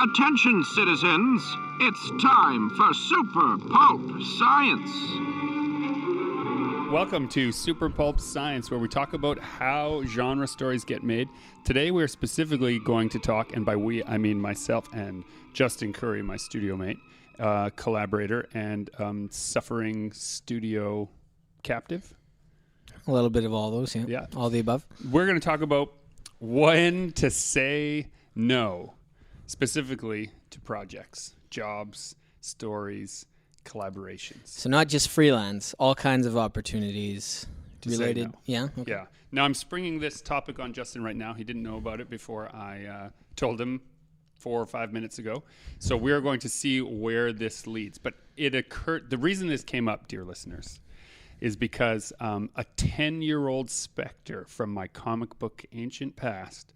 Attention, citizens. It's time for Super Pulp Science. Welcome to Super Pulp Science, where we talk about how genre stories get made. Today we're specifically going to talk, and by we, I mean myself and Justin Curry, my studio mate, collaborator, and suffering studio captive. A little bit of all those, yeah. All the above. We're going to talk about when to say no, specifically to projects, jobs, stories, collaborations. So not just freelance, all kinds of opportunities related. No. Yeah. Okay. Yeah. Now I'm springing this topic on Justin right now. He didn't know about it before I told him 4 or 5 minutes ago. So we're going to see where this leads. But it occurred. The reason this came up, dear listeners, is because a 10-year-old specter from my comic book ancient past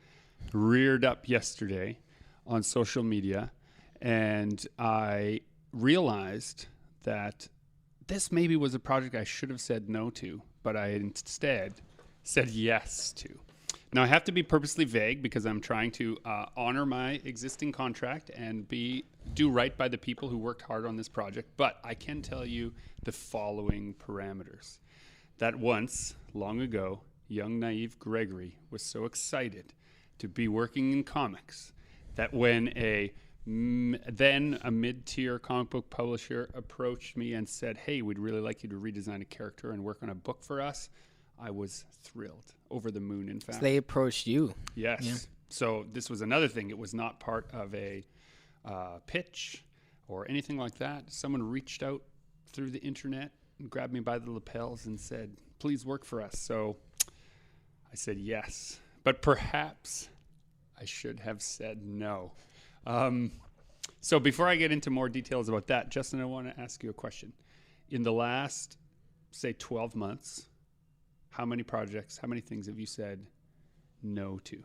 reared up yesterday on social media, and I realized that this maybe was a project I should have said no to, but I instead said yes to. Now, I have to be purposely vague because I'm trying to honor my existing contract and do right by the people who worked hard on this project, but I can tell you the following parameters. That once, long ago, young, naive Gregory was so excited to be working in comics that when then a mid-tier comic book publisher approached me and said, hey, we'd really like you to redesign a character and work on a book for us, I was thrilled, over the moon, in fact. So they approached you. Yes. Yeah. So this was another thing. It was not part of a pitch or anything like that. Someone reached out through the internet and grabbed me by the lapels and said, please work for us. So I said yes. But perhaps I should have said no. So before I get into more details about that, Justin, I want to ask you a question. In the last, say, 12 months, how many projects, how many things have you said no to?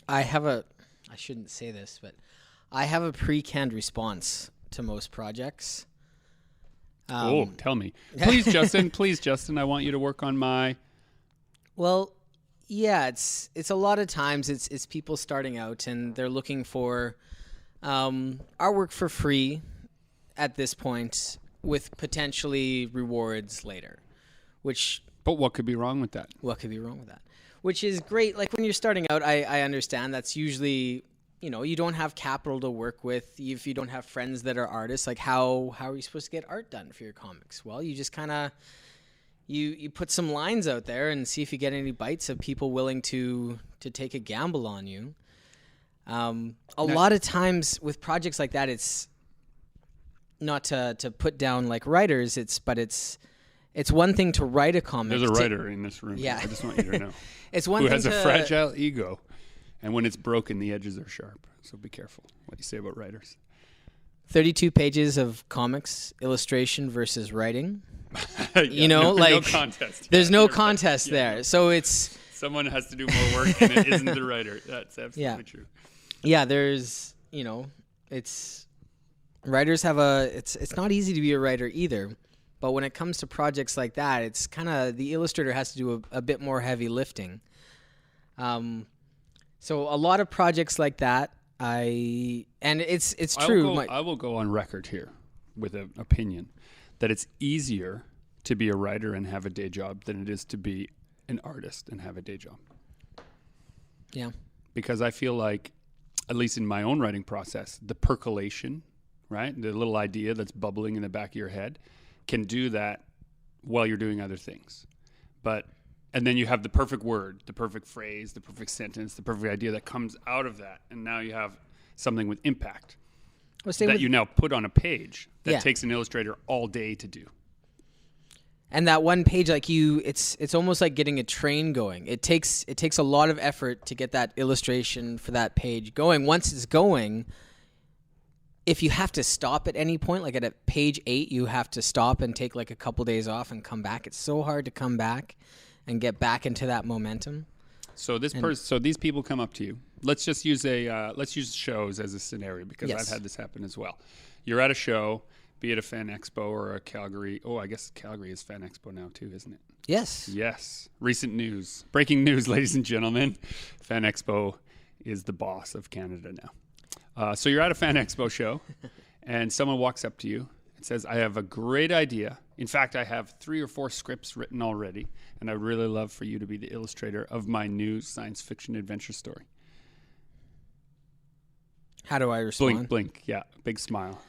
I shouldn't say this, but I have a pre-canned response to most projects. Tell me. Please, Justin, I want you to work on my... Well, yeah, it's a lot of times it's people starting out and they're looking for artwork for free at this point with potentially rewards later, But what could be wrong with that? What could be wrong with that? Which is great. Like when you're starting out, I understand that's usually, you don't have capital to work with. If you don't have friends that are artists, like how are you supposed to get art done for your comics? Well, you just kind of... You put some lines out there and see if you get any bites of people willing to take a gamble on you. A lot of times with projects like that, it's not to put down like writers. It's one thing to write a comic. There's a writer in this room. Yeah. I just want you to know. It's one who thing has a fragile ego, and when it's broken, the edges are sharp. So be careful what you say about writers. 32 pages of comics illustration versus writing. No contest. There's no contest there. No. So it's... Someone has to do more work and it isn't the writer. That's absolutely true. Yeah, there's, it's... Writers have it's not easy to be a writer either. But when it comes to projects like that, it's kind of... The illustrator has to do a bit more heavy lifting. So a lot of projects like that, it's true. I will go on record here with an opinion that it's easier to be a writer and have a day job than it is to be an artist and have a day job. Yeah. Because I feel like, at least in my own writing process, the percolation, right? The little idea that's bubbling in the back of your head can do that while you're doing other things. And then you have the perfect word, the perfect phrase, the perfect sentence, the perfect idea that comes out of that. And now you have something with impact that you now put on a page that takes an illustrator all day to do. And that one page, it's almost like getting a train going. It takes a lot of effort to get that illustration for that page going. Once it's going, if you have to stop at any point, like at page 8, you have to stop and take like a couple days off and come back. It's so hard to come back and get back into that momentum. So these people come up to you. Let's just use shows as a scenario because I've had this happen as well. You're at a show, be it a fan expo or a Calgary. Oh, I guess Calgary is fan expo now too, isn't it? Yes. Yes. Recent news. Breaking news, ladies and gentlemen. Fan expo is the boss of Canada now. So you're at a fan expo show and someone walks up to you and says, I have a great idea. In fact, I have 3 or 4 scripts written already, and I'd really love for you to be the illustrator of my new science fiction adventure story. How do I respond? Blink, blink. Yeah, big smile.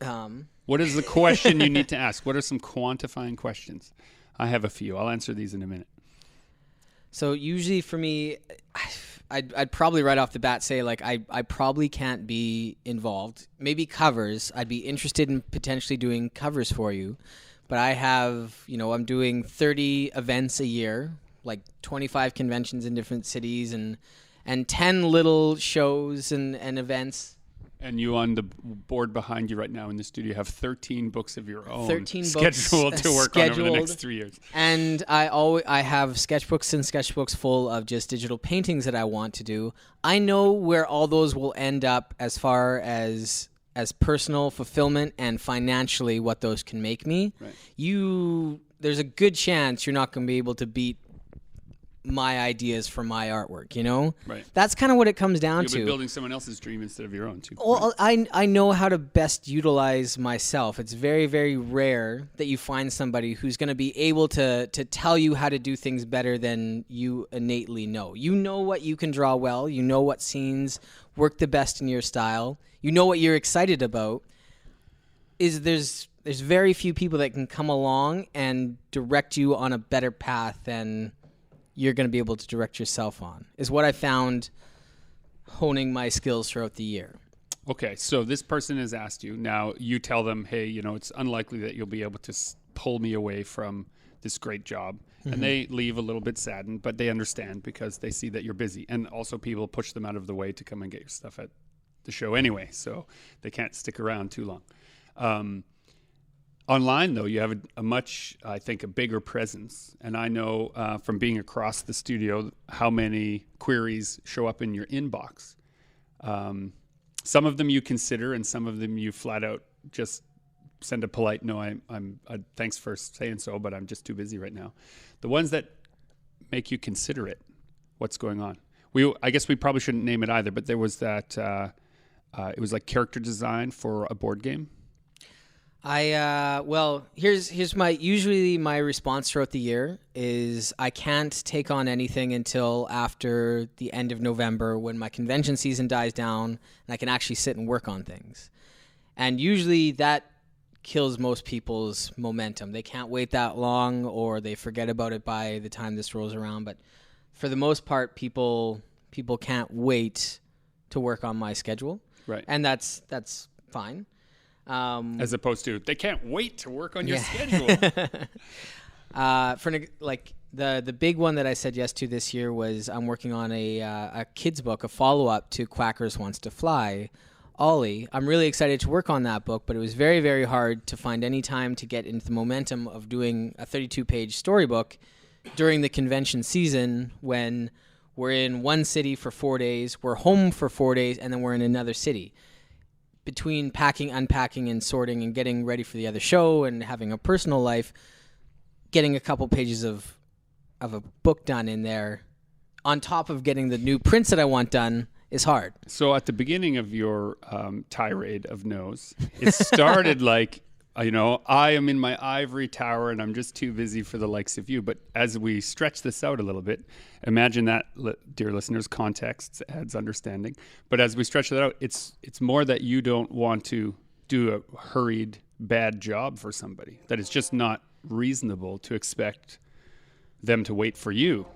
Um, What is the question you need to ask? What are some quantifying questions? I have a few. I'll answer these in a minute. So usually for me, I'd probably right off the bat say like I probably can't be involved. Maybe covers. I'd be interested in potentially doing covers for you. But I have, I'm doing 30 events a year, like 25 conventions in different cities and 10 little shows and events. And you on the board behind you right now in the studio have 13 books of your own 13 scheduled books to work on over the next 3 years. And I have sketchbooks and sketchbooks full of just digital paintings that I want to do. I know where all those will end up as far as personal fulfillment and financially what those can make me. Right. There's a good chance you're not going to be able to beat my ideas for my artwork, Right. That's kind of what it comes down You'll to. be building someone else's dream instead of your own too. Well, I know how to best utilize myself. It's very, very rare that you find somebody who's going to be able to tell you how to do things better than you innately know. You know what you can draw well. You know what scenes work the best in your style. You know what you're excited about. There's very few people that can come along and direct you on a better path than you're going to be able to direct yourself on, is what I found honing my skills throughout the year. Okay, so this person has asked you. Now you tell them, hey, it's unlikely that you'll be able to pull me away from this great job. Mm-hmm. And they leave a little bit saddened, but they understand because they see that you're busy. And also people push them out of the way to come and get your stuff at the show anyway, so they can't stick around too long. Online, though, you have a bigger presence. And I know from being across the studio how many queries show up in your inbox. Some of them you consider and some of them you flat out just send a polite, no, I'm thanks for saying so, but I'm just too busy right now. The ones that make you consider it, what's going on? I guess we probably shouldn't name it either, but there was that, it was like character design for a board game. Here's my response throughout the year is I can't take on anything until after the end of November when my convention season dies down and I can actually sit and work on things. And usually that kills most people's momentum. They can't wait that long or they forget about it by the time this rolls around. But for the most part, people can't wait to work on my schedule. Right. And that's fine. As opposed to they can't wait to work on your schedule. The big one that I said yes to this year was I'm working on a kids book, a follow-up to Quackers Wants to Fly, Ollie. I'm really excited to work on that book, but it was very, very hard to find any time to get into the momentum of doing a 32-page storybook during the convention season when we're in one city for 4 days, we're home for 4 days, and then we're in another city. Between packing, unpacking, and sorting and getting ready for the other show and having a personal life, getting a couple pages of a book done in there on top of getting the new prints that I want done is hard. So at the beginning of your tirade of no's, it started like, I am in my ivory tower and I'm just too busy for the likes of you. But as we stretch this out a little bit, imagine that, dear listeners, context adds understanding. But as we stretch that out, it's more that you don't want to do a hurried, bad job for somebody. That it's just not reasonable to expect them to wait for you.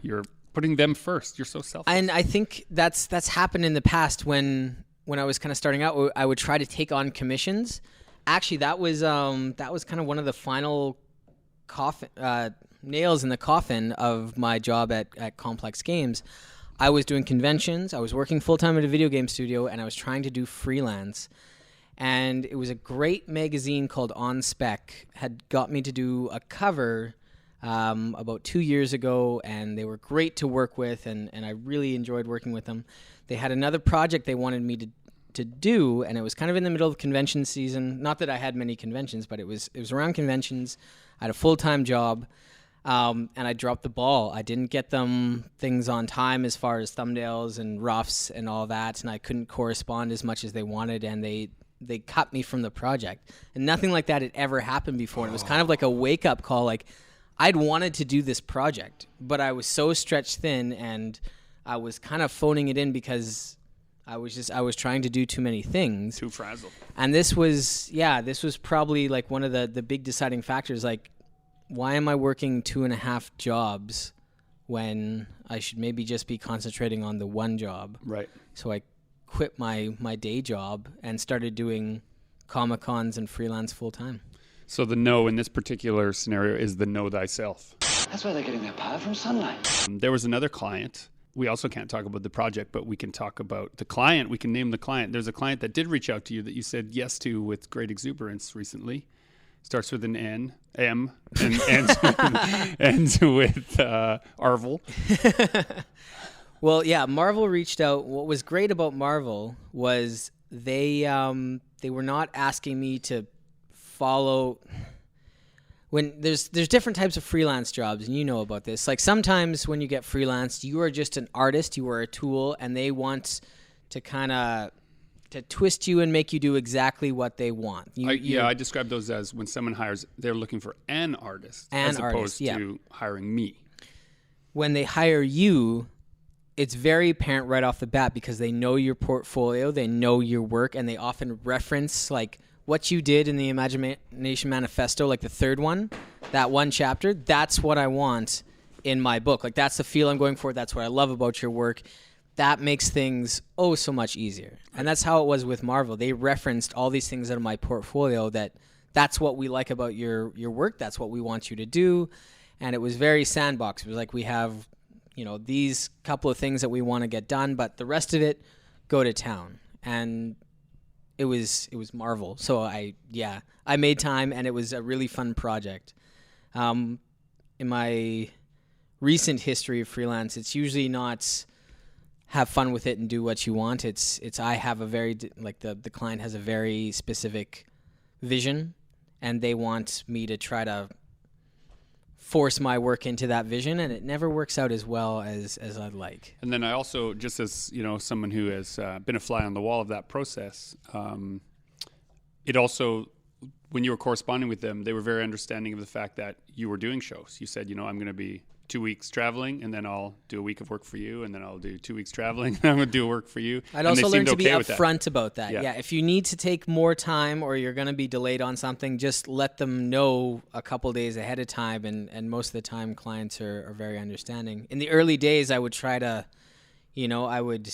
You're putting them first. You're so selfish. And I think that's happened in the past when I was kind of starting out. I would try to take on commissions. Actually, that was kind of one of the final nails in the coffin of my job at Complex Games. I was doing conventions. I was working full-time at a video game studio, and I was trying to do freelance. And it was a great magazine called On Spec had got me to do a cover about 2 years ago, and they were great to work with, and I really enjoyed working with them. They had another project they wanted me to do, and it was kind of in the middle of convention season. Not that I had many conventions, but it was around conventions. I had a full-time job, and I dropped the ball. I didn't get them things on time as far as thumbnails and roughs and all that, and I couldn't correspond as much as they wanted, and they cut me from the project. And nothing like that had ever happened before. And it was kind of like a wake-up call. Like, I'd wanted to do this project, but I was so stretched thin, and I was kind of phoning it in because I was trying to do too many things. Too frazzled. And this was probably like one of the big deciding factors. Like, why am I working 2.5 jobs when I should maybe just be concentrating on the one job? Right. So I quit my day job and started doing Comic-Cons and freelance full time. So the no in this particular scenario is the know thyself. That's why they're getting their power from sunlight. There was another client. We also can't talk about the project, but we can talk about the client. We can name the client. There's a client that did reach out to you that you said yes to with great exuberance recently. Starts with an N, M, and ends with Arvel. Well, yeah, Marvel reached out. What was great about Marvel was they were not asking me to follow. When there's different types of freelance jobs, and you know about this. Like, sometimes when you get freelance, you are just an artist, you are a tool, and they want to kind of to twist you and make you do exactly what they want. I describe those as when someone hires, they're looking for an artist as opposed to hiring me. When they hire you, it's very apparent right off the bat because they know your portfolio, they know your work, and they often reference like what you did in the Imagination Manifesto, like the third one, that one chapter. That's what I want in my book. Like, that's the feel I'm going for. That's what I love about your work. That makes things so much easier. And that's how it was with Marvel. They referenced all these things out of my portfolio that's what we like about your work. That's what we want you to do. And it was very sandbox. It was like, we have, these couple of things that we want to get done, but the rest of it, go to town. And it was Marvel. So I made time, and it was a really fun project. In my recent history of freelance, it's usually not have fun with it and do what you want. It's I have a very, like, the client has a very specific vision, and they want me to try to force my work into that vision, and it never works out as well as I'd like. And then I also, just as someone who has been a fly on the wall of that process, it also, when you were corresponding with them, they were very understanding of the fact that you were doing shows. You said, I'm going to be 2 weeks traveling, and then I'll do a week of work for you, and then I'll do 2 weeks traveling, and I'm going to do work for you. I'd also learn to be upfront about that. Yeah, if you need to take more time or you're going to be delayed on something, just let them know a couple days ahead of time, and most of the time clients are very understanding. In the early days, I would try to, I would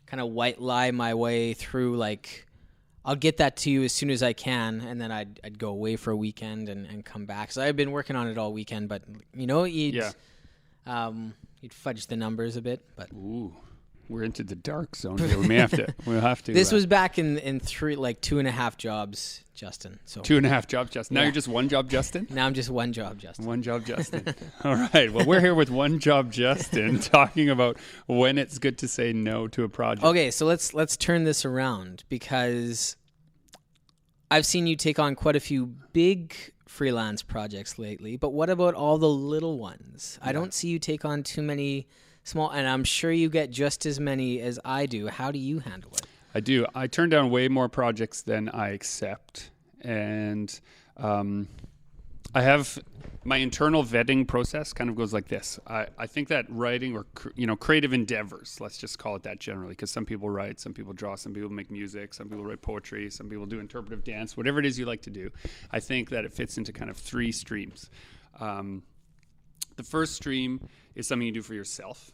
kind of white lie my way through, like, I'll get that to you as soon as I can, and then I'd go away for a weekend and come back. So I've been working on it all weekend, but you'd fudge the numbers a bit. But ooh, we're into the dark zone here. We'll have to. This was back in 2.5 jobs, Justin. So 2.5 jobs, Justin. Now you're just one job, Justin. Now I'm just one job, Justin. One job, Justin. All right. Well, we're here with one job, Justin, talking about when it's good to say no to a project. Okay, so let's turn this around, because I've seen you take on quite a few big freelance projects lately, but what about all the little ones? Yeah. I don't see you take on too many small, and I'm sure you get just as many as I do. How do you handle it? I do. I turn down way more projects than I accept, and I have my internal vetting process kind of goes like this. I think that writing or creative endeavors, let's just call it that generally, because some people write, some people draw, some people make music, some people write poetry, some people do interpretive dance, whatever it is you like to do. I think that it fits into kind of 3 streams. The first stream is something you do for yourself.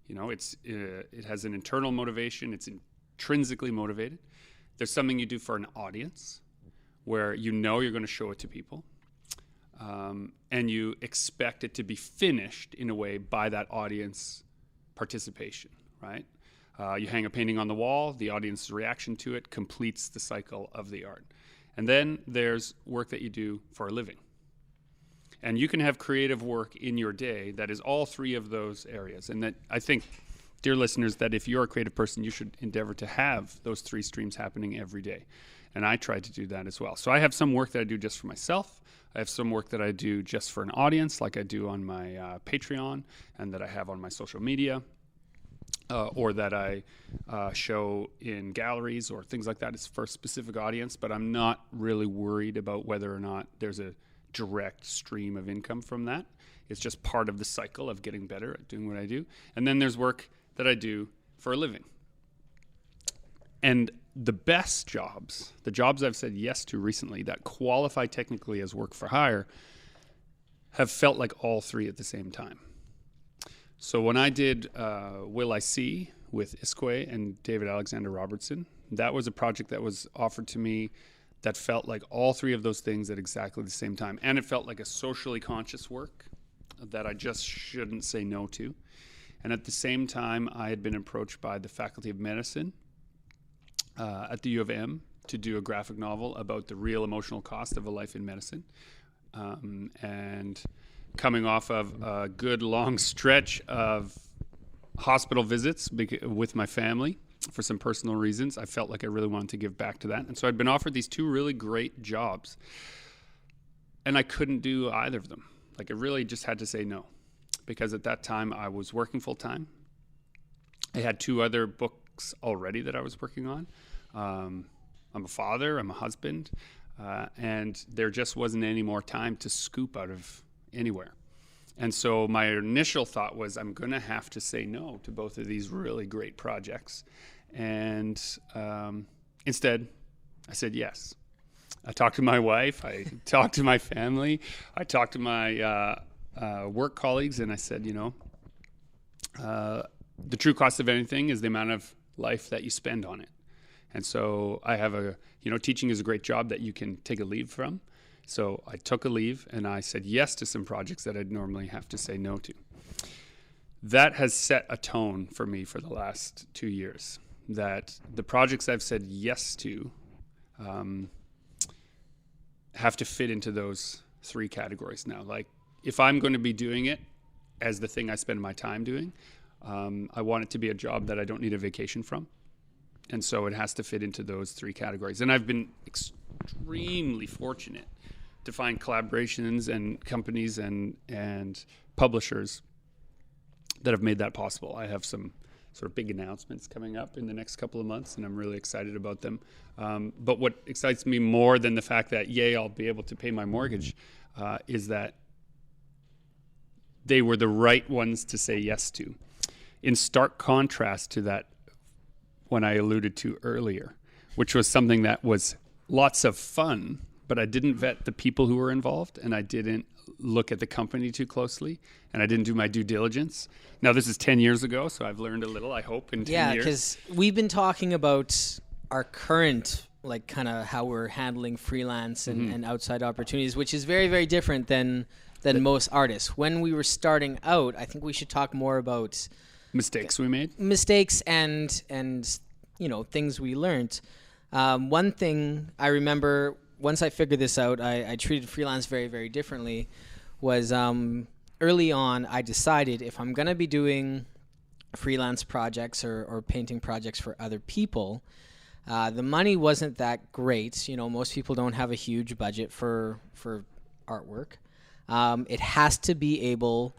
It has an internal motivation. It's intrinsically motivated. There's something you do for an audience where you're going to show it to people. And you expect it to be finished in a way by that audience participation, right? You hang a painting on the wall, the audience's reaction to it completes the cycle of the art. And then there's work that you do for a living. And you can have creative work in your day that is all 3 of those areas. And that, I think, dear listeners, that if you're a creative person, you should endeavor to have those 3 streams happening every day. And I try to do that as well. So I have some work that I do just for myself. I have some work that I do just for an audience, like I do on my Patreon and that I have on my social media, or that I show in galleries or things like that. It's for a specific audience, but I'm not really worried about whether or not there's a direct stream of income from that. It's just part of the cycle of getting better at doing what I do. And then there's work that I do for a living. And the best jobs, the jobs I've said yes to recently that qualify technically as work for hire, have felt like all 3 at the same time. So when I did Will I See with Iskway and David Alexander Robertson, that was a project that was offered to me that felt like all 3 of those things at exactly the same time. And it felt like a socially conscious work that I just shouldn't say no to. And at the same time, I had been approached by the Faculty of Medicine at the U of M to do a graphic novel about the real emotional cost of a life in medicine. And coming off of a good long stretch of hospital visits with my family for some personal reasons, I felt like I really wanted to give back to that. And so I'd been offered these 2 really great jobs, and I couldn't do either of them. Like, I really just had to say no, because at that time I was working full time. I had 2 other books already that I was working on. I'm a father, I'm a husband, and there just wasn't any more time to scoop out of anywhere. And so my initial thought was, I'm going to have to say no to both of these really great projects. And instead, I said yes. I talked to my wife, I talked to my family, I talked to my work colleagues, and I said, the true cost of anything is the amount of life that you spend on it. And so I have teaching is a great job that you can take a leave from. So I took a leave and I said yes to some projects that I'd normally have to say no to. That has set a tone for me for the last 2 years, that the projects I've said yes to have to fit into those 3 categories now. Like, if I'm going to be doing it as the thing I spend my time doing, I want it to be a job that I don't need a vacation from. And so it has to fit into those 3 categories. And I've been extremely fortunate to find collaborations and companies and publishers that have made that possible. I have some sort of big announcements coming up in the next couple of months, and I'm really excited about them. But what excites me more than the fact that, yay, I'll be able to pay my mortgage, is that they were the right ones to say yes to. In stark contrast to that one I alluded to earlier, which was something that was lots of fun, but I didn't vet the people who were involved, and I didn't look at the company too closely, and I didn't do my due diligence. Now, this is 10 years ago, so I've learned a little, I hope, in 10 years. Yeah, because we've been talking about our current, like, kind of how we're handling freelance and outside opportunities, which is very, very different than most artists. When we were starting out, I think we should talk more about mistakes we made. Mistakes and things we learned. One thing I remember, once I figured this out, I treated freelance very, very differently, was early on I decided if I'm going to be doing freelance projects or painting projects for other people, the money wasn't that great. Most people don't have a huge budget for artwork. It has to be able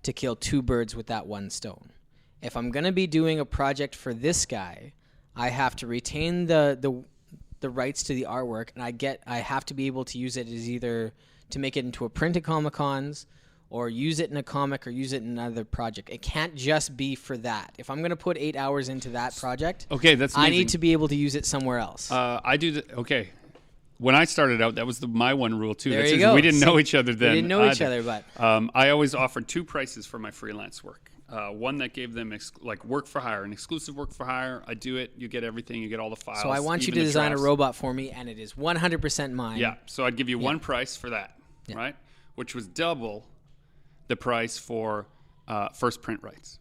to kill 2 birds with that one stone. If I'm going to be doing a project for this guy, I have to retain the rights to the artwork, and I have to be able to use it as either to make it into a print at Comic-Cons, or use it in a comic, or use it in another project. It can't just be for that. If I'm going to put 8 hours into that project, okay, that's amazing. I need to be able to use it somewhere else. I do okay. When I started out, that was my one rule too. There you go. We didn't know each other then. We didn't know each other, but I always offered 2 prices for my freelance work. One that gave them work for hire, an exclusive work for hire. I do it. You get everything. You get all the files. So I want you to design a robot for me, and it is 100% mine. Yeah. So I'd give you one price for that, right? Which was double the price for first print rights.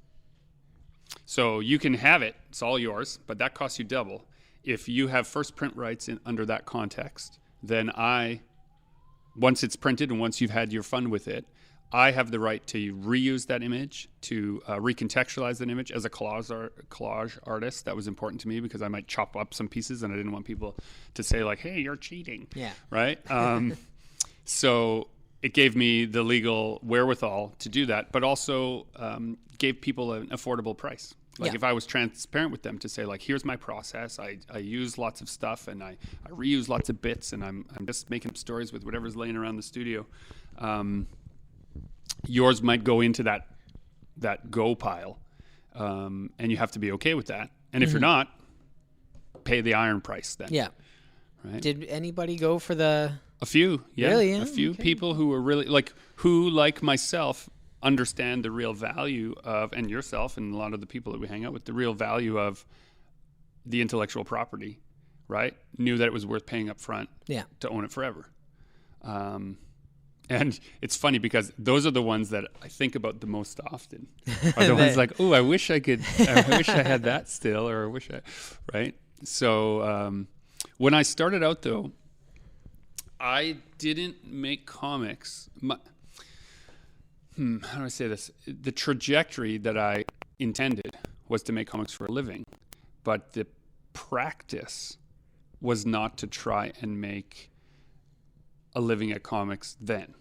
So you can have it. It's all yours, but that costs you double. If you have first print rights under that context, then once it's printed and once you've had your fun with it, I have the right to reuse that image, to recontextualize that image. As a collage artist, that was important to me because I might chop up some pieces and I didn't want people to say like, hey, you're cheating. Yeah. Right? So it gave me the legal wherewithal to do that, but also gave people an affordable price. Like if I was transparent with them to say like, here's my process. I use lots of stuff and I reuse lots of bits and I'm just making stories with whatever's laying around the studio. Yours might go into that go pile, and you have to be okay with that. And if you're not, pay the iron price then. Yeah. Right? Did anybody go for the... A few, yeah. Really, yeah? A few Okay. people who were really, like myself, understand the real value of, and yourself and a lot of the people that we hang out with, the real value of the intellectual property, right? Knew that it was worth paying up front to own it forever. And it's funny because those are the ones that I think about the most often. Are the ones like, oh, I wish I had that still, or I wish right? So when I started out though, I didn't make comics. How do I say this? The trajectory that I intended was to make comics for a living, but the practice was not to try and make a living at comics then.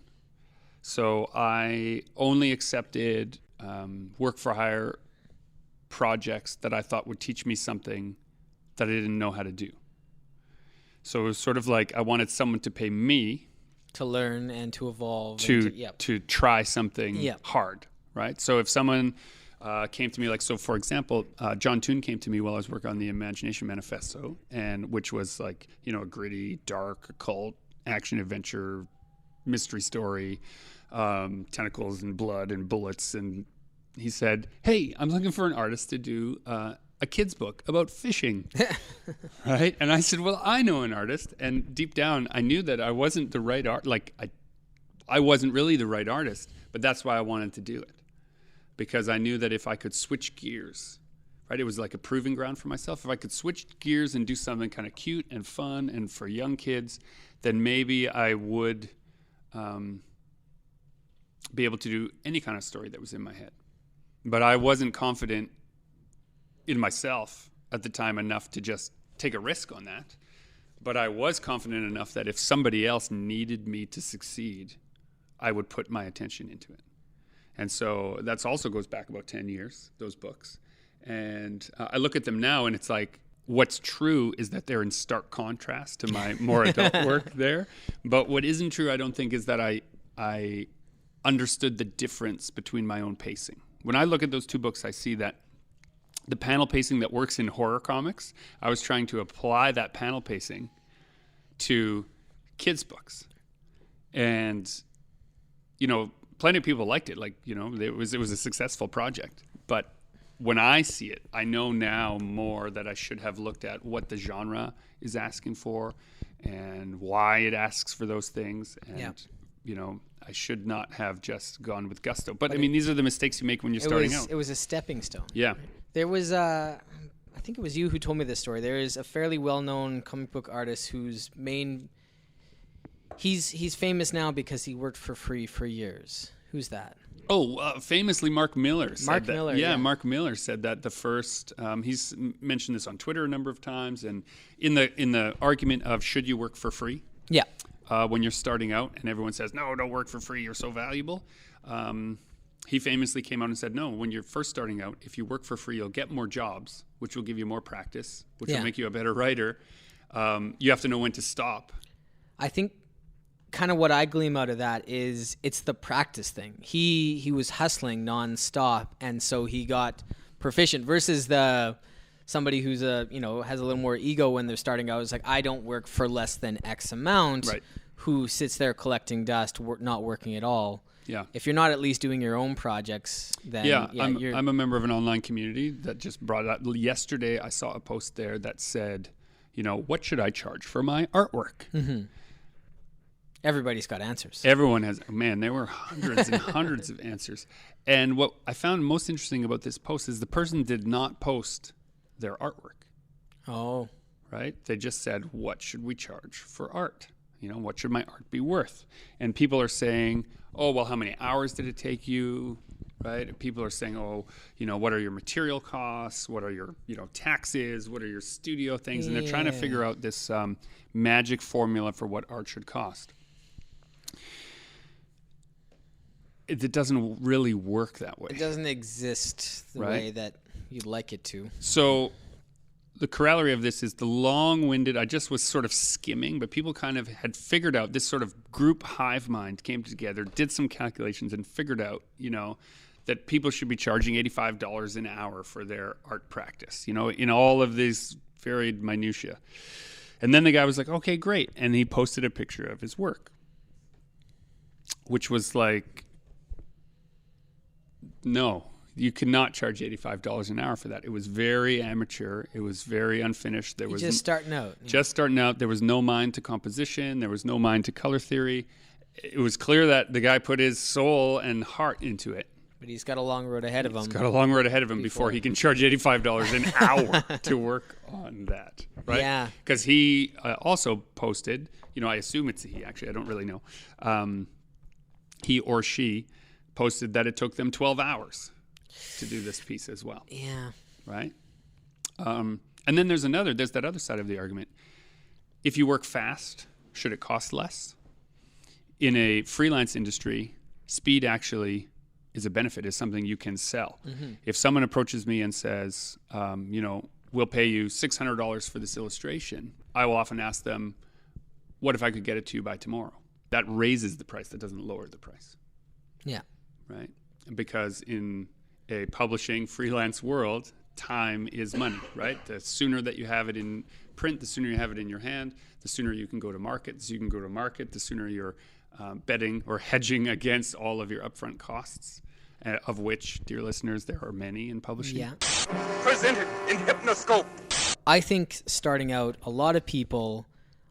So I only accepted work for hire projects that I thought would teach me something that I didn't know how to do. So it was sort of like I wanted someone to pay me To learn and to evolve. to try something hard, right? So if someone came to me, like, so for example, John Toon came to me while I was working on the Imagination Manifesto, and which was like, you know, a gritty, dark, occult, action adventure, mystery story, tentacles and blood and bullets. And he said, hey, I'm looking for an artist to do a kid's book about fishing. Right? And I said, well, I know an artist. And deep down, I knew that I wasn't the right I wasn't really the right artist, but that's why I wanted to do it. Because I knew that if I could switch gears, right? It was like a proving ground for myself. If I could switch gears and do something kind of cute and fun and for young kids, then maybe I would be able to do any kind of story that was in my head. But I wasn't confident in myself at the time enough to just take a risk on that. But I was confident enough that if somebody else needed me to succeed, I would put my attention into it. And so that also goes back about 10 years, those books. And I look at them now and it's like, what's true is that they're in stark contrast to my more adult work there. But what isn't true, I don't think, is that I understood the difference between my own pacing. When I look at those two books, I see that the panel pacing that works in horror comics, I was trying to apply that panel pacing to kids' books. And, you know, plenty of people liked it. Like, you know, it was a successful project. But when I see it, I know now more that I should have looked at what the genre is asking for and why it asks for those things. And, you know, I should not have just gone with gusto. But I mean, these are the mistakes you make when you're starting out. It was a stepping stone. Yeah. There was, I think it was you who told me this story. There is a fairly well-known comic book artist whose main, he's famous now because he worked for free for years. Who's that? Oh, famously, Mark Miller said Mark that. Miller, Yeah, yeah. Mark Miller said that the first. He's mentioned this on Twitter a number of times, and in the argument of should you work for free? Yeah. When you're starting out, and everyone says no, don't work for free. You're so valuable. He famously came out and said, no, when you're first starting out, if you work for free, you'll get more jobs, which will give you more practice, which will make you a better writer. You have to know when to stop. I think kind of what I glean out of that is it's the practice thing. He was hustling nonstop, and so he got proficient versus somebody who's has a little more ego when they're starting out. It's like, I don't work for less than X amount, right, who sits there collecting dust, not working at all. Yeah. If you're not at least doing your own projects, then I'm a member of an online community that just brought it up. Yesterday, I saw a post there that said, you know, what should I charge for my artwork? Mm-hmm. Everybody's got answers. Everyone has. Man, there were hundreds and hundreds of answers. And what I found most interesting about this post is the person did not post their artwork. Oh. Right? They just said, what should we charge for art? You know, what should my art be worth? And people are saying, oh, well, how many hours did it take you? Right? And people are saying, oh, you know, what are your material costs? What are your, you know, taxes? What are your studio things? And they're trying to figure out this magic formula for what art should cost. It doesn't really work that way. It doesn't exist the way that you'd like it to. So the corollary of this is the long-winded, I just was sort of skimming, but people kind of had figured out this sort of group hive mind came together, did some calculations and figured out, you know, that people should be charging $85 an hour for their art practice, you know, in all of these varied minutiae. And then the guy was like, okay, great. And he posted a picture of his work, which was like, no, you could not charge $85 an hour for that. It was very amateur. It was very unfinished. There was just starting out. Just starting out. There was no mind to composition. There was no mind to color theory. It was clear that the guy put his soul and heart into it. But he's got a long road ahead of him. He's got a long road ahead of him before he can charge $85 an hour to work on that, right? Yeah. Because he also posted, you know, I assume it's a he, actually, I don't really know. He or she posted that it took them 12 hours to do this piece as well. Yeah. Right? And then there's that other side of the argument. If you work fast, should it cost less? In a freelance industry, speed actually is a benefit, is something you can sell. Mm-hmm. If someone approaches me and says, you know, we'll pay you $600 for this illustration, I will often ask them, what if I could get it to you by tomorrow? That raises the price. That doesn't lower the price. Yeah. Right? Because in a publishing freelance world, time is money, right? The sooner that you have it in print, the sooner you have it in your hand, the sooner you can go to market. The sooner you're betting or hedging against all of your upfront costs, of which, dear listeners, there are many in publishing. Yeah. Presented in Hypnoscope. I think starting out, a lot of people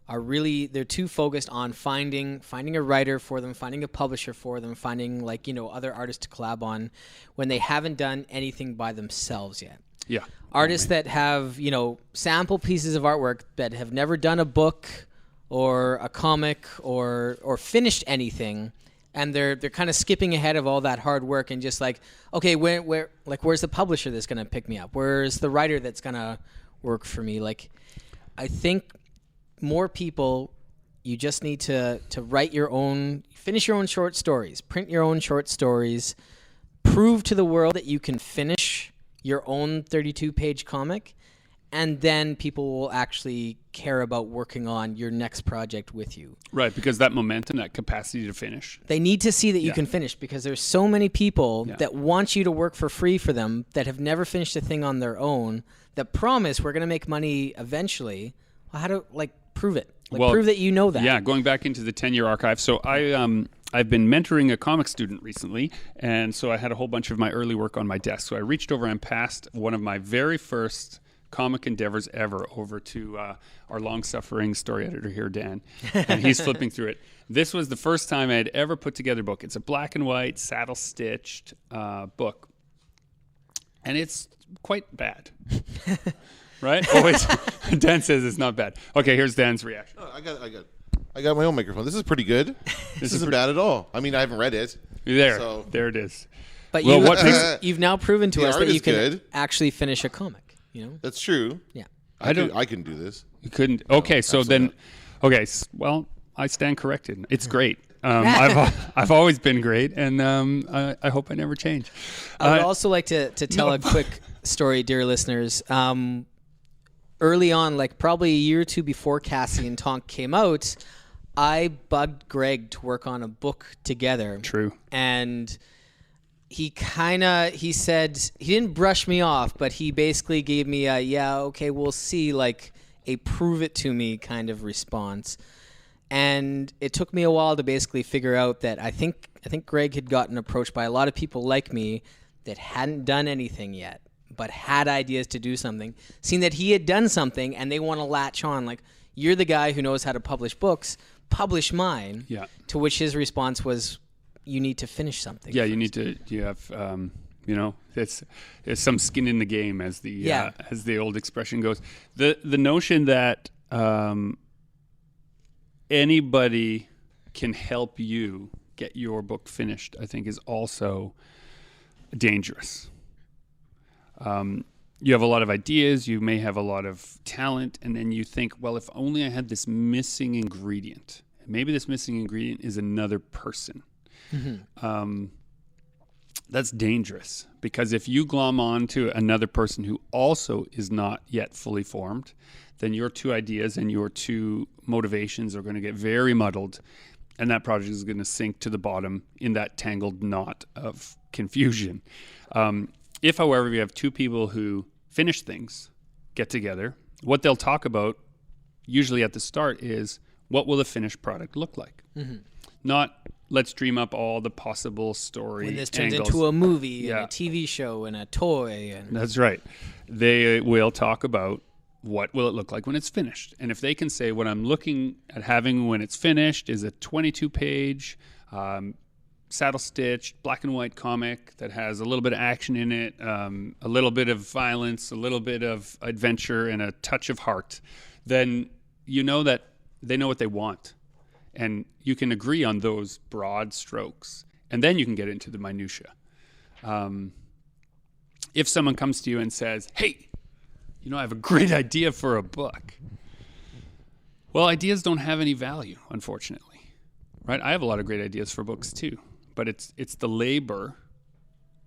are really, they're too focused on finding a writer for them, finding a publisher for them, finding, like, you know, other artists to collab on when they haven't done anything by themselves yet. Yeah. Artists that have, you know, sample pieces of artwork that have never done a book or a comic or finished anything, and they're kind of skipping ahead of all that hard work and just like, okay, where's the publisher that's going to pick me up? Where's the writer that's going to work for me? Like, I think more people, you just need to write your own, finish your own short stories, print your own short stories, prove to the world that you can finish your own 32-page comic, and then people will actually care about working on your next project with you. Right, because that momentum, that capacity to finish. They need to see that you can finish, because there's so many people that want you to work for free for them that have never finished a thing on their own, that promise we're going to make money eventually. Well, how to, like, prove it? Like, prove that you know that. Yeah, going back into the 10-year archive. So I've been mentoring a comic student recently, and so I had a whole bunch of my early work on my desk. So I reached over and passed one of my very first comic endeavors ever over to our long-suffering story editor here, Dan, and he's flipping through it. This was the first time I had ever put together a book. It's a black and white, saddle-stitched book, and it's quite bad. Right? Oh, wait. Dan says it's not bad. Okay, here's Dan's reaction. Oh, I got my own microphone. This is pretty good. This isn't bad at all. I mean, I haven't read it. There it is. But well, you've now proven to us that you can good. actually finish a comic. You know? That's true. Yeah. I can do this. You couldn't. Okay, so then, not. Well, I stand corrected. It's great. I've always been great, and I hope I never change. I would also like to tell a quick story, dear listeners. Early on, like probably a year or two before Cassie and Tonk came out, I bugged Greg to work on a book together. True. And he said, he didn't brush me off, but he basically gave me a, yeah, okay, we'll see, like a prove it to me kind of response. And it took me a while to basically figure out that I think Greg had gotten approached by a lot of people like me that hadn't done anything yet, but had ideas to do something, seen that he had done something, and they want to latch on. Like, you're the guy who knows how to publish books, publish mine. Yeah. To which his response was, you need to finish something. Yeah, you have, it's some skin in the game, as the old expression goes. The notion that anybody can help you get your book finished, I think is also dangerous. You have a lot of ideas, you may have a lot of talent, and then you think, well, if only I had this missing ingredient. Maybe this missing ingredient is another person. That's dangerous, because if you glom on to another person who also is not yet fully formed, then your two ideas and your two motivations are going to get very muddled, and that project is going to sink to the bottom in that tangled knot of confusion. If, however, you have two people who finish things, get together, what they'll talk about usually at the start is, what will the finished product look like? Not, let's dream up all the possible story When this turns angles. into a movie and a TV show and a toy. And That's right. They will talk about what will it look like when it's finished. And if they can say, what I'm looking at having when it's finished is a 22-page saddle-stitched black and white comic that has a little bit of action in it, a little bit of violence, a little bit of adventure, and a touch of heart, then you know that they know what they want. And you can agree on those broad strokes. And then you can get into the minutia. If someone comes to you and says, hey, I have a great idea for a book. Well, ideas don't have any value, unfortunately. Right? I have a lot of great ideas for books too. But it's the labor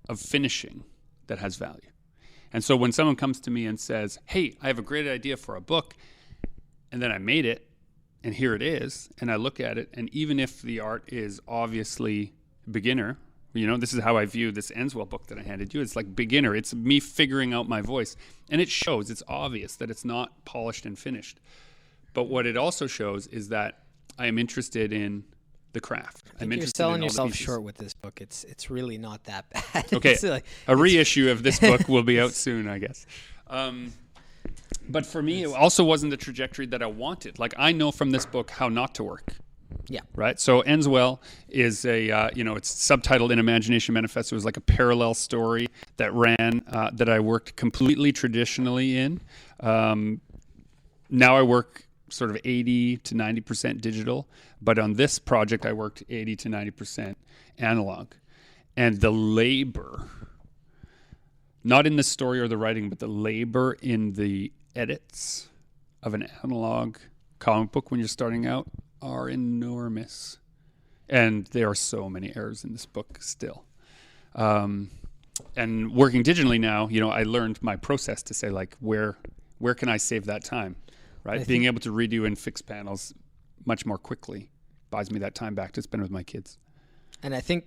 of finishing that has value. And so when someone comes to me and says, hey, I have a great idea for a book, and then I made it, and here it is, and I look at it, and even if the art is obviously beginner, this is how I view this Enswell book that I handed you. It's like beginner. It's me figuring out my voice. And it shows, it's obvious that it's not polished and finished. But what it also shows is that I am interested in the craft. I think you're selling yourself short with this book. It's really not that bad. Okay, a reissue of this book will be out soon, I guess. But for me, it also wasn't the trajectory that I wanted. Like, I know from this book how not to work. Yeah. Right. So Enswell is it's subtitled In Imagination Manifesto. It was like a parallel story that ran, that I worked completely traditionally in. Now I work sort of 80 to 90% digital, but on this project I worked 80 to 90% analog. And the labor, not in the story or the writing, but the labor in the edits of an analog comic book when you're starting out are enormous. And there are so many errors in this book still. And working digitally now, I learned my process to say, like, where can I save that time? Right? Being able to redo and fix panels much more quickly buys me that time back to spend with my kids. And I think,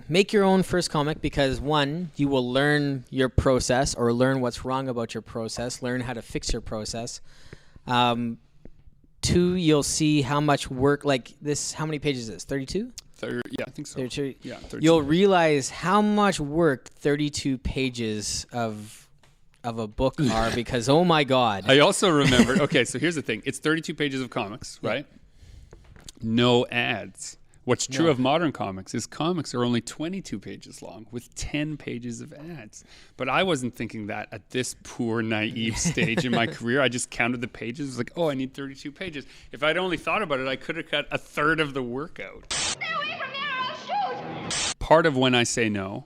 make your own first comic, because one, you will learn your process or learn what's wrong about your process, learn how to fix your process. Two, you'll see how much work, like this, how many pages is this? 32? Yeah, I think so. 32. Yeah, 32. You'll realize how much work 32 pages of a book are, because, oh my God. I also remember, okay, so here's the thing. It's 32 pages of comics, right? No ads. What's true of modern comics is comics are only 22 pages long with 10 pages of ads. But I wasn't thinking that at this poor, naive stage in my career. I just counted the pages. It was like, oh, I need 32 pages. If I'd only thought about it, I could have cut a third of the work out. Stay away from there, I'll shoot! Part of when I say no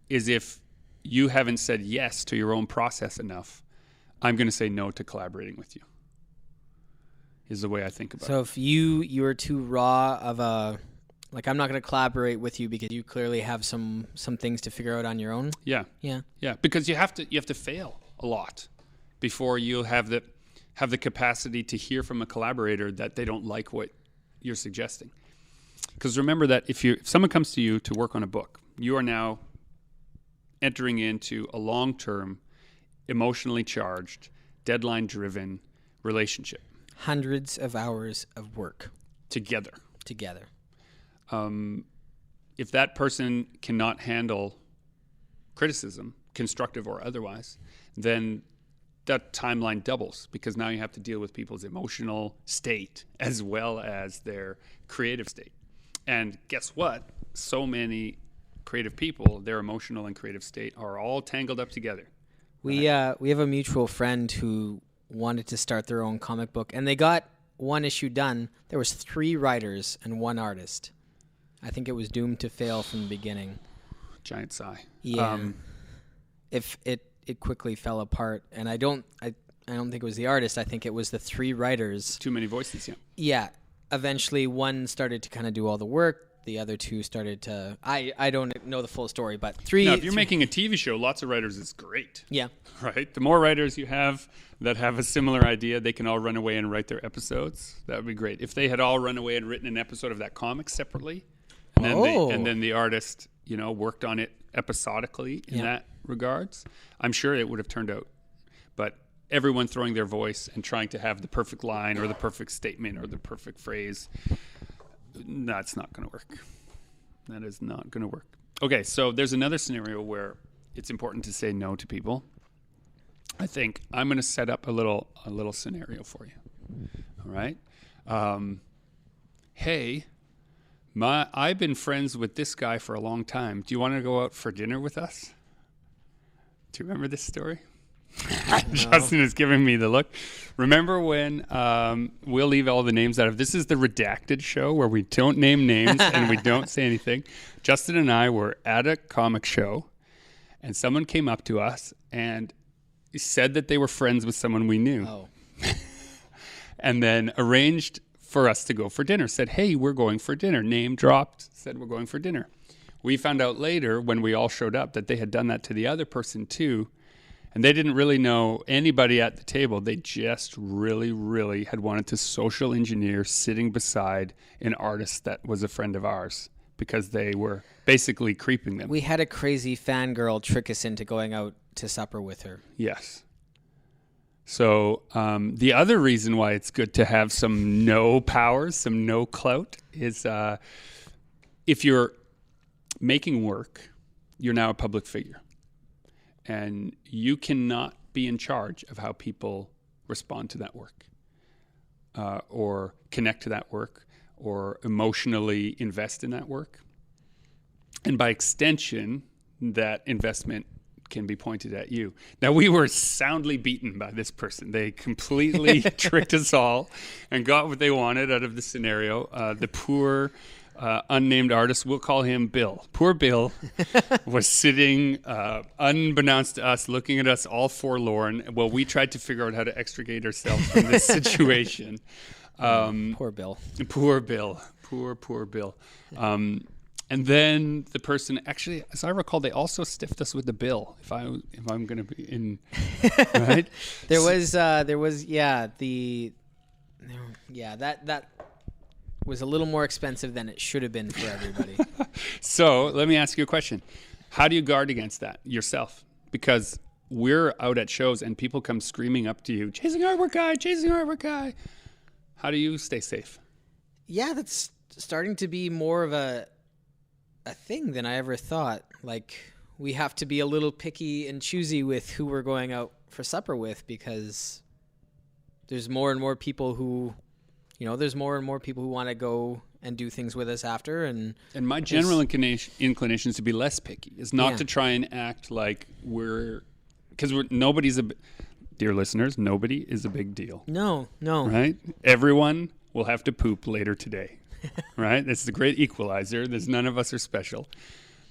is if you haven't said yes to your own process enough, I'm going to say no to collaborating with you, is the way I think about it. So if you are too raw of a, like, I'm not going to collaborate with you because you clearly have some things to figure out on your own. Yeah. Because you have to fail a lot before you'll have the capacity to hear from a collaborator that they don't like what you're suggesting. Because remember that if someone comes to you to work on a book, you are now entering into a long-term, emotionally charged, deadline-driven relationship. Hundreds of hours of work. Together. If that person cannot handle criticism, constructive or otherwise, then that timeline doubles, because now you have to deal with people's emotional state as well as their creative state. And guess what? So many creative people, their emotional and creative state are all tangled up together. We have a mutual friend who wanted to start their own comic book, and they got one issue done, there was 3 writers and 1 artist. I think it was doomed to fail from the beginning. Giant sigh. Yeah. If it quickly fell apart, and I don't think it was the artist. I think it was the 3 writers. Too many voices, yeah. Yeah. Eventually, one started to kind of do all the work. The other 2 started to. I don't know the full story, but 3. Now, if you're making a TV show, lots of writers is great. Yeah. Right? The more writers you have that have a similar idea, they can all run away and write their episodes. That would be great. If they had all run away and written an episode of that comic separately, and then the artist, worked on it episodically in that regards, I'm sure it would have turned out. But everyone throwing their voice and trying to have the perfect line or the perfect statement or the perfect phrase, that's not going to work. That is not going to work. Okay, so there's another scenario where it's important to say no to people. I think I'm going to set up a little scenario for you. All right? Hey, I've been friends with this guy for a long time. Do you want to go out for dinner with us? Do you remember this story? No. Justin is giving me the look. Remember when we'll leave all the names out of this is the redacted show where we don't name names and we don't say anything. Justin and I were at a comic show and someone came up to us and said that they were friends with someone we knew. Oh. And then arranged for us to go for dinner. Said, hey, we're going for dinner. Name dropped. Said, we're going for dinner. We found out later when we all showed up that they had done that to the other person too. And they didn't really know anybody at the table. They just really, really had wanted to social engineer sitting beside an artist that was a friend of ours because they were basically creeping them. We had a crazy fangirl trick us into going out to supper with her. Yes. So the other reason why it's good to have some no powers, some no clout, is if you're making work, you're now a public figure. And you cannot be in charge of how people respond to that work or connect to that work or emotionally invest in that work. And by extension, that investment can be pointed at you. Now, we were soundly beaten by this person. They completely tricked us all and got what they wanted out of the scenario. The poor unnamed artist, we'll call him Bill. Poor Bill was sitting, unbeknownst to us, looking at us all forlorn while we tried to figure out how to extricate ourselves from this situation. Poor Bill. Poor Bill. Poor Bill. And then the person, actually, as I recall, they also stiffed us with the bill. If I'm going to be in, right? That was a little more expensive than it should have been for everybody. So let me ask you a question. How do you guard against that yourself? Because we're out at shows and people come screaming up to you, chasing artwork guy. How do you stay safe? Yeah, that's starting to be more of a thing than I ever thought. Like, we have to be a little picky and choosy with who we're going out for supper with because there's more and more people who want to go and do things with us after. And my general inclination is to be less picky, is not to try and act like because dear listeners, nobody is a big deal. No. Right? Everyone will have to poop later today. Right? It's the great equalizer. None of us are special.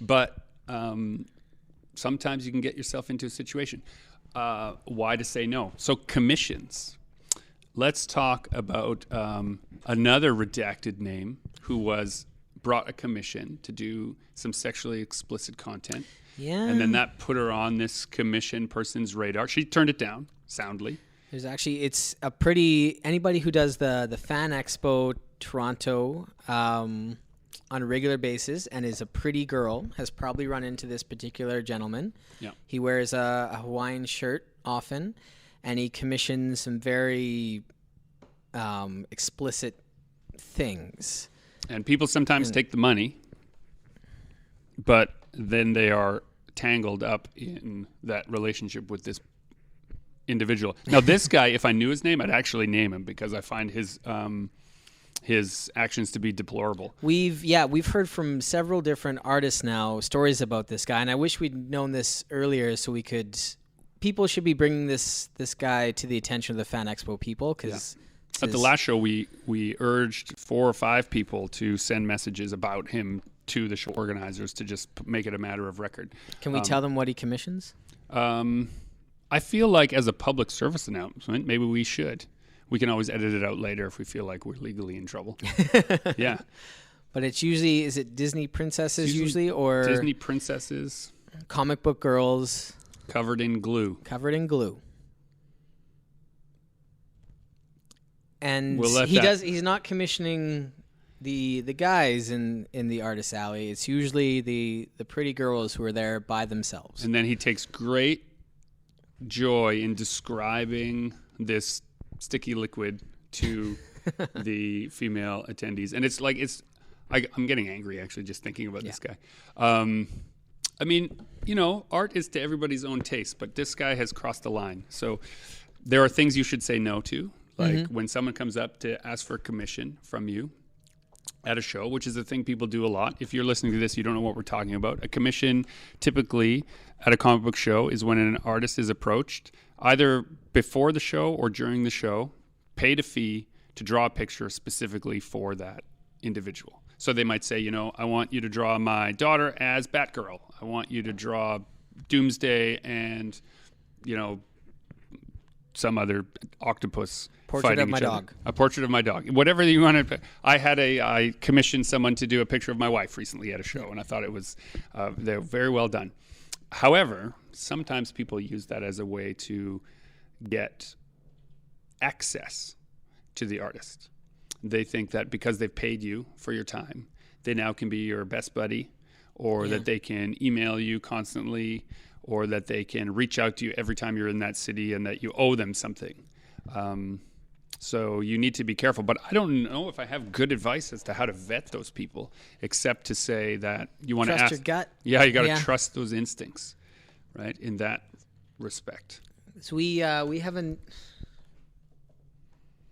But sometimes you can get yourself into a situation. Why to say no? So commissions. Let's talk about another redacted name who brought a commission to do some sexually explicit content. Yeah. And then that put her on this commission person's radar. She turned it down soundly. There's actually, anybody who does the Fan Expo Toronto on a regular basis and is a pretty girl has probably run into this particular gentleman. Yeah. He wears a Hawaiian shirt often, and he commissions some very explicit things. And people sometimes take the money, but then they are tangled up in that relationship with this individual. Now, this guy, if I knew his name, I'd actually name him because I find his actions to be deplorable. We've heard from several different artists now stories about this guy, and I wish we'd known this earlier so we could. People should be bringing this guy to the attention of the Fan Expo people because At the last show, we urged 4 or 5 people to send messages about him to the show organizers to just make it a matter of record. Can we tell them what he commissions? I feel like as a public service announcement, maybe we should. We can always edit it out later if we feel like we're legally in trouble. Yeah. But it's usually, is it Disney princesses usually or Disney princesses comic book girls covered in glue. And he's not commissioning the guys in the artist alley. It's usually the pretty girls who are there by themselves. And then he takes great joy in describing this sticky liquid to the female attendees. And it's like, I'm getting angry actually just thinking about this guy. I mean, art is to everybody's own taste, but this guy has crossed the line. So there are things you should say no to, like when someone comes up to ask for a commission from you at a show, which is a thing people do a lot. If you're listening to this, you don't know what we're talking about. A commission typically at a comic book show is when an artist is approached either before the show or during the show, paid a fee to draw a picture specifically for that individual. So they might say, I want you to draw my daughter as Batgirl. I want you to draw Doomsday and, some other octopus Portrait fighting of my each other. dog. A portrait of my dog. Whatever you want to. I commissioned someone to do a picture of my wife recently at a show, and I thought it was they're very well done. However, sometimes people use that as a way to get access to the artist. They think that because they've paid you for your time, they now can be your best buddy, or that they can email you constantly, or that they can reach out to you every time you're in that city and that you owe them something. So you need to be careful. But I don't know if I have good advice as to how to vet those people, except to say that you want to ask. Trust your gut. Yeah, you got to trust those instincts, right, in that respect. So we haven't...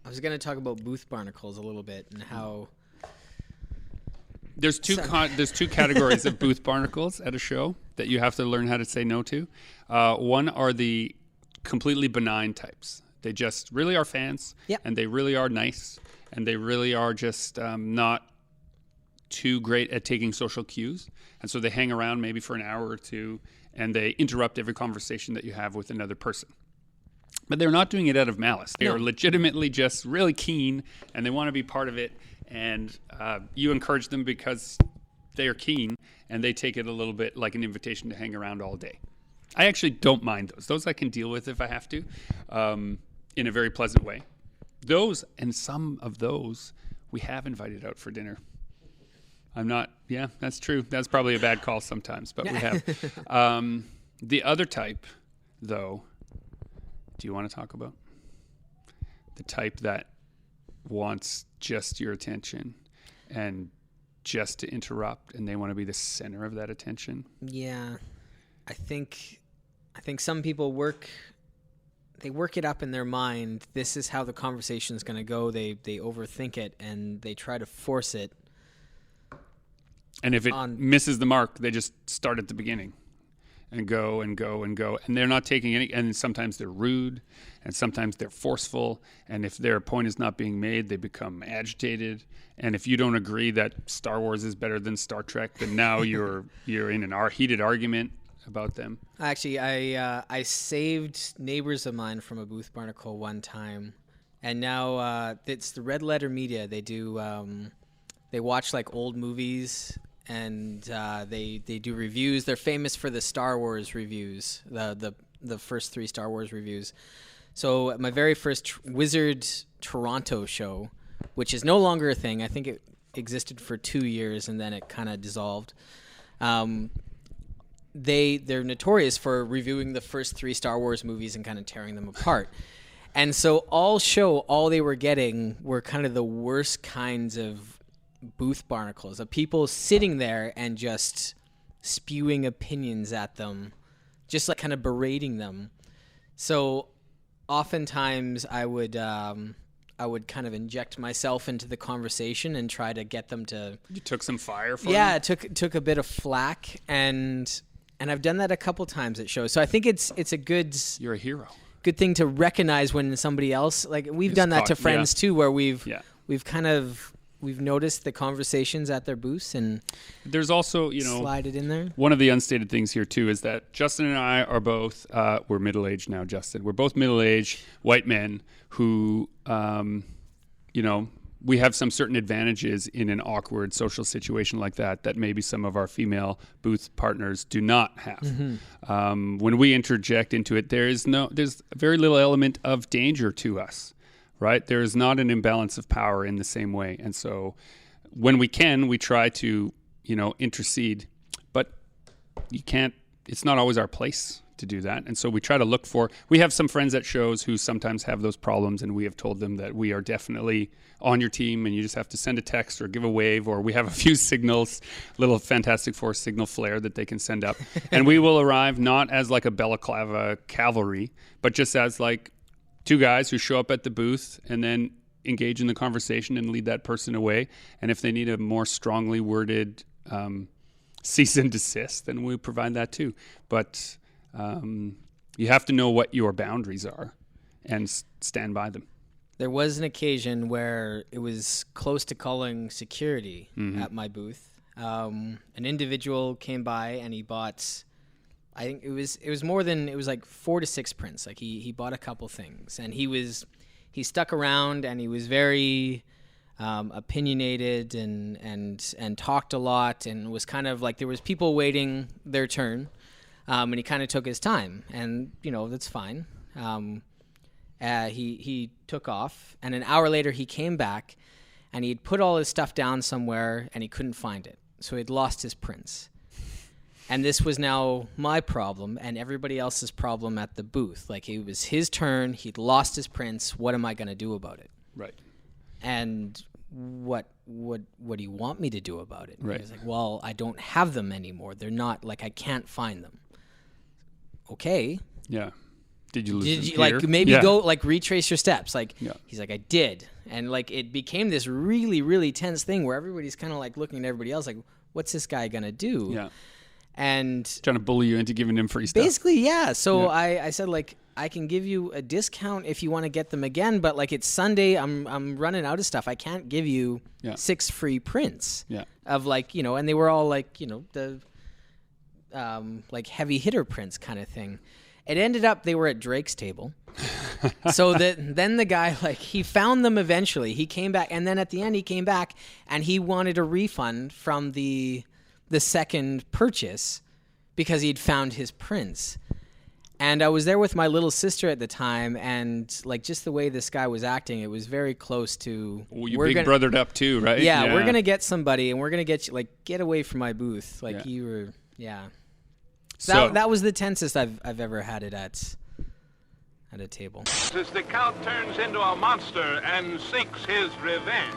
I was going to talk about booth barnacles a little bit and how... There's two categories of booth barnacles at a show that you have to learn how to say no to. One are the completely benign types. They just really are fans, and they really are nice, and they really are just not too great at taking social cues. And so they hang around maybe for an hour or two, and they interrupt every conversation that you have with another person. But they're not doing it out of malice. They are legitimately just really keen, and they want to be part of it. And you encourage them because they are keen, and they take it a little bit like an invitation to hang around all day. I actually don't mind those. Those I can deal with if I have to, in a very pleasant way. Those, and some of those, we have invited out for dinner. That's true. That's probably a bad call sometimes, but we have. The other type, though, do you want to talk about? The type that wants just your attention and just to interrupt, and they want to be the center of that attention. Yeah. I think some people work it up in their mind. This is how the conversation is going to go. They overthink it and they try to force it. And if it misses the mark, they just start at the beginning and go and go and go. And they're not taking any, and sometimes they're rude and sometimes they're forceful. And if their point is not being made, they become agitated. And if you don't agree that Star Wars is better than Star Trek, then now you're in an heated argument about them. Actually, I saved neighbors of mine from a booth barnacle one time, and now it's the Red Letter Media. They do they watch like old movies, and they do reviews. They're famous for the Star Wars reviews, the first 3 Star Wars reviews. So my very first Wizard Toronto show, which is no longer a thing. I think it existed for 2 years and then it kind of dissolved. They're notorious for reviewing the first 3 Star Wars movies and kind of tearing them apart. And so all they were getting were kind of the worst kinds of booth barnacles, of people sitting there and just spewing opinions at them, just like kind of berating them. So oftentimes I would kind of inject myself into the conversation and try to get them to... You took some fire for them? Yeah, it took a bit of flack, and I've done that a couple times at shows. So I think it's a good... You're a hero. good thing to recognize when somebody else, like we've done that to friends too, where we've noticed the conversations at their booths, and there's also, slide it in there. One of the unstated things here too is that Justin and I are both, we're middle-aged now, Justin. We're both middle-aged white men who, we have some certain advantages in an awkward social situation like that maybe some of our female booth partners do not have. When we interject into it, there's very little element of danger to us, right? There is not an imbalance of power in the same way. And so when we can, we try to, intercede, but it's not always our place to do that. And so we try to we have some friends at shows who sometimes have those problems, and we have told them that we are definitely on your team, and you just have to send a text or give a wave, or we have a few signals, little Fantastic Four signal flare that they can send up. And we will arrive not as like a balaclava cavalry, but just as like two guys who show up at the booth and then engage in the conversation and lead that person away. And if they need a more strongly worded cease and desist, then we provide that too. But you have to know what your boundaries are and stand by them. There was an occasion where it was close to calling security at my booth. An individual came by and he bought, I think it was like 4 to 6 prints. Like he bought a couple things, and he stuck around, and he was very opinionated and talked a lot, and was kind of like there was people waiting their turn. And he kind of took his time, and that's fine. He took off, and an hour later he came back, and he'd put all his stuff down somewhere, and he couldn't find it. So he'd lost his prints. And this was now my problem and everybody else's problem at the booth. Like, it was his turn, he'd lost his prints. What am I going to do about it? Right. And what do you want me to do about it? Right. He was like, well, I don't have them anymore. They're not, like, I can't find them. Okay. Yeah. Did you lose Did them you here? like maybe Yeah. go like retrace your steps? Like Yeah. He's like, I did. And like it became this really, really tense thing where everybody's kind of like looking at everybody else like, what's this guy gonna do? Yeah. And trying to bully you into giving him free stuff. basically, yeah. So I said, like, I can give you a discount if you want to get them again, but like it's Sunday, I'm running out of stuff. I can't give you 6 free prints of like, and they were all like, the like heavy hitter prints kind of thing. It ended up they were at Drake's table. So then the guy, like, he found them eventually. He came back, and then at the end he came back and he wanted a refund from the second purchase because he'd found his prints. And I was there with my little sister at the time, and like just the way this guy was acting, it was very close to. Well, you big brothered up too, right? Yeah, we're gonna get somebody, and we're gonna get you, like, get away from my booth. Like you were, So that was the tensest I've ever had it at a table. As the Count turns into a monster and seeks his revenge.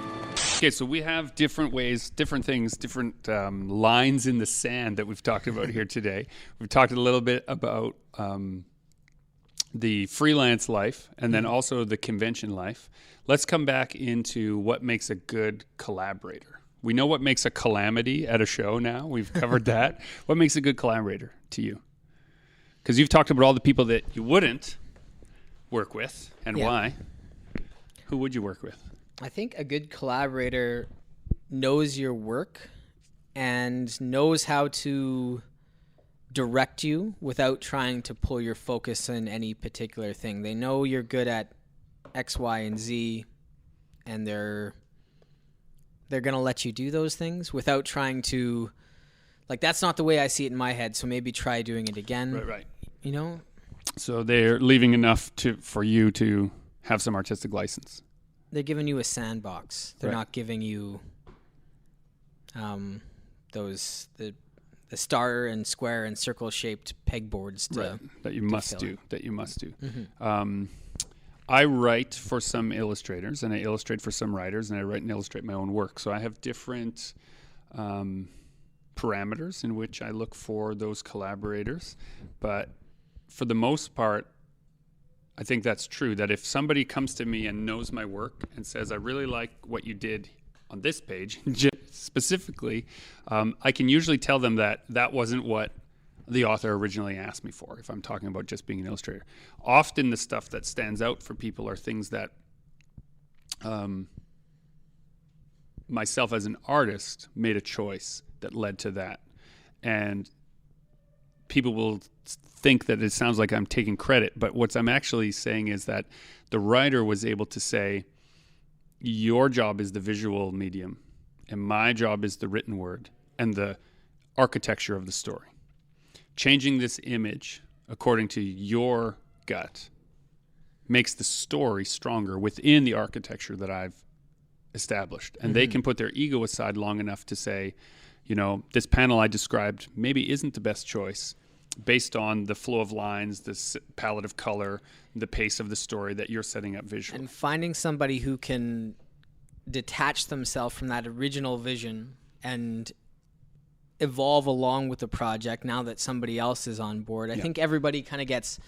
Okay, so we have different ways, different things, different lines in the sand that we've talked about here today. We've talked a little bit about the freelance life and then also the convention life. Let's come back into what makes a good collaborator. We know what makes a calamity at a show now. We've covered that. What makes a good collaborator to you? Because you've talked about all the people that you wouldn't work with and why. Who would you work with? I think a good collaborator knows your work and knows how to direct you without trying to pull your focus in any particular thing. They know you're good at X, Y, and Z, and they're going to let you do those things without trying to, like, that's not the way I see it in my head, so maybe try doing it again. Right. So they're leaving enough for you to have some artistic license. They're giving you a sandbox. They're not giving you those the star and square and circle shaped pegboards that you must do. Mm-hmm. I write for some illustrators, and I illustrate for some writers, and I write and illustrate my own work. So I have different parameters in which I look for those collaborators. But for the most part, I think that's true, that if somebody comes to me and knows my work and says, I really like what you did on this page specifically, I can usually tell them that wasn't what the author originally asked me for, if I'm talking about just being an illustrator. Often the stuff that stands out for people are things that myself as an artist made a choice that led to that. And people will think that it sounds like I'm taking credit, but what I'm actually saying is that the writer was able to say, your job is the visual medium, and my job is the written word and the architecture of the story. Changing this image according to your gut makes the story stronger within the architecture that I've established. And they can put their ego aside long enough to say, you know, this panel I described maybe isn't the best choice based on the flow of lines, the palette of color, the pace of the story that you're setting up visually. And finding somebody who can detach themselves from that original vision and evolve along with the project now that somebody else is on board. I think everybody kind of gets,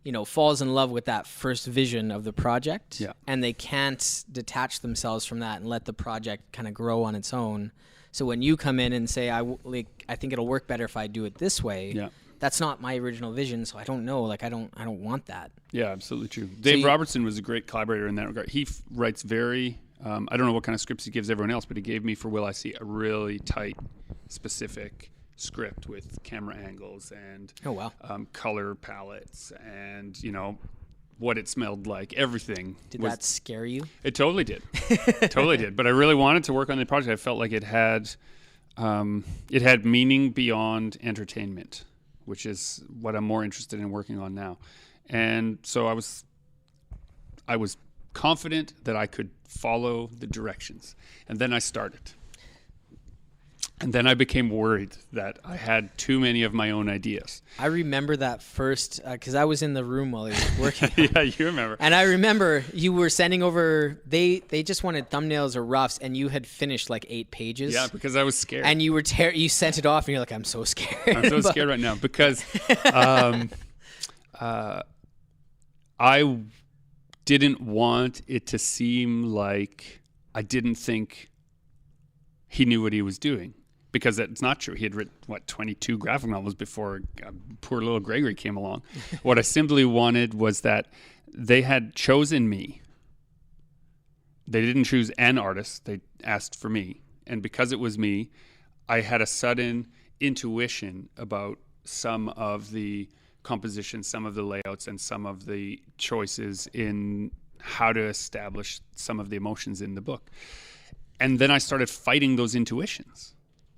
you know, falls in love with that first vision of the project, and they can't detach themselves from that and let the project kind of grow on its own. So when you come in and say, I think it'll work better if I do it this way, that's not my original vision, so I don't know. Like I don't want that. Yeah, absolutely true. Dave Robertson was a great collaborator in that regard. He writes very, I don't know what kind of scripts he gives everyone else, but he gave me for Will I See a really tight, specific script with camera angles and color palettes and, you know, what it smelled like, everything. Did that scare you? It totally did. Totally did. But I really wanted to work on the project. I felt like it had meaning beyond entertainment, which is what I'm more interested in working on now. And so I was confident that I could follow the directions. And then I started. And then I became worried that I had too many of my own ideas. I remember that first, because I was in the room while he was working. Yeah, you remember. And I remember you were sending over, they just wanted thumbnails or roughs, and you had finished like 8 pages. Yeah, because I was scared. And you were you sent it off, and you're like, I'm so scared. I'm so scared right now because I didn't want it to seem like I didn't think he knew what he was doing. Because it's not true. He had written, 22 graphic novels before poor little Gregory came along. What I simply wanted was that they had chosen me. They didn't choose an artist. They asked for me. And because it was me, I had a sudden intuition about some of the composition, some of the layouts, and some of the choices in how to establish some of the emotions in the book. And then I started fighting those intuitions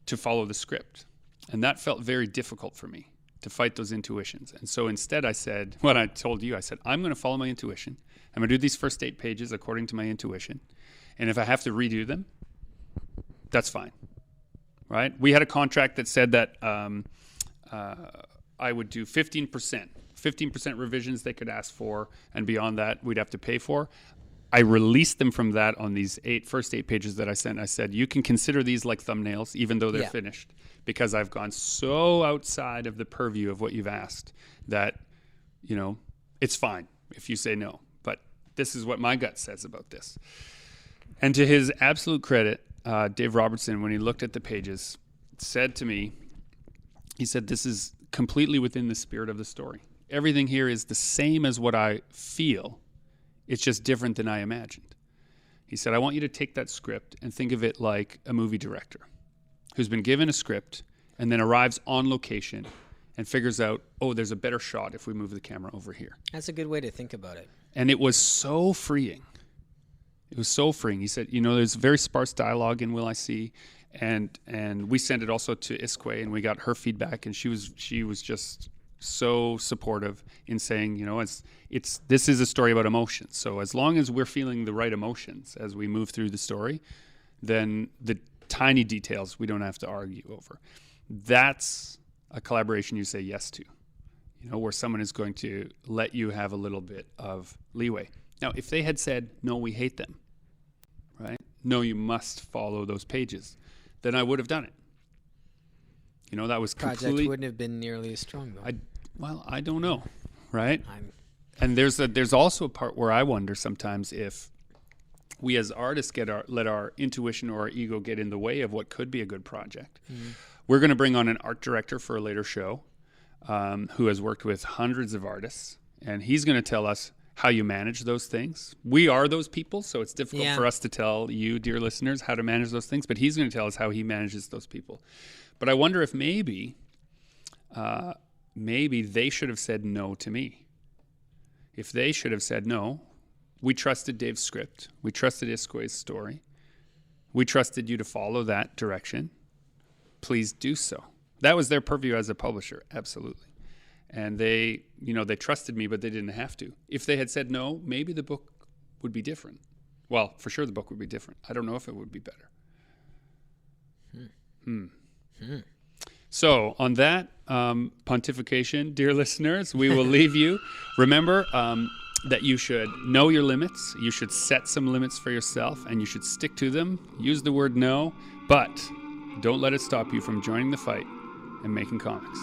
to follow the script. And that felt very difficult for me, to fight those intuitions. And so instead I said, what I told you, I said, I'm going to follow my intuition. I'm going to do these first 8 pages according to my intuition. And if I have to redo them, that's fine, right? We had a contract that said that I would do 15% revisions they could ask for, and beyond that, we'd have to pay for. I released them from that on these first 8 pages that I sent. I said, you can consider these like thumbnails, even though they're finished, because I've gone so outside of the purview of what you've asked that, you know, it's fine if you say no. But this is what my gut says about this. And to his absolute credit, Dave Robertson, when he looked at the pages, said to me, he said, this is completely within the spirit of the story. Everything here is the same as what I feel. It's just different than I imagined. He said, I want you to take that script and think of it like a movie director who's been given a script and then arrives on location and figures out, oh, there's a better shot if we move the camera over here. That's a good way to think about it. And it was so freeing. It was so freeing. He said, you know, there's very sparse dialogue in Will I See, and we sent it also to Isque, and we got her feedback, and she was just so supportive in saying, you know, this is a story about emotions. So as long as we're feeling the right emotions as we move through the story, then the tiny details we don't have to argue over. That's a collaboration you say yes to, you know, where someone is going to let you have a little bit of leeway. Now, if they had said, no, we hate them, right? No, you must follow those pages, then I would have done it. You know, that was completely... Project wouldn't have been nearly as strong, though. I don't know, right? And there's also a part where I wonder sometimes if we as artists let our intuition or our ego get in the way of what could be a good project. Mm-hmm. We're going to bring on an art director for a later show. who has worked with hundreds of artists, and he's going to tell us how you manage those things. We are those people, so it's difficult for us to tell you, dear listeners, how to manage those things, but he's going to tell us how he manages those people. But I wonder if maybe they should have said no to me. If they should have said no, we trusted Dave's script. We trusted Iskway's story. We trusted you to follow that direction. Please do so. That was their purview as a publisher, absolutely. And they trusted me, but they didn't have to. If they had said no, maybe the book would be different. Well, for sure the book would be different. I don't know if it would be better. So on that pontification, dear listeners, we will leave you. Remember that you should know your limits. You should set some limits for yourself, and you should stick to them. Use the word no, but don't let it stop you from joining the fight and making comics.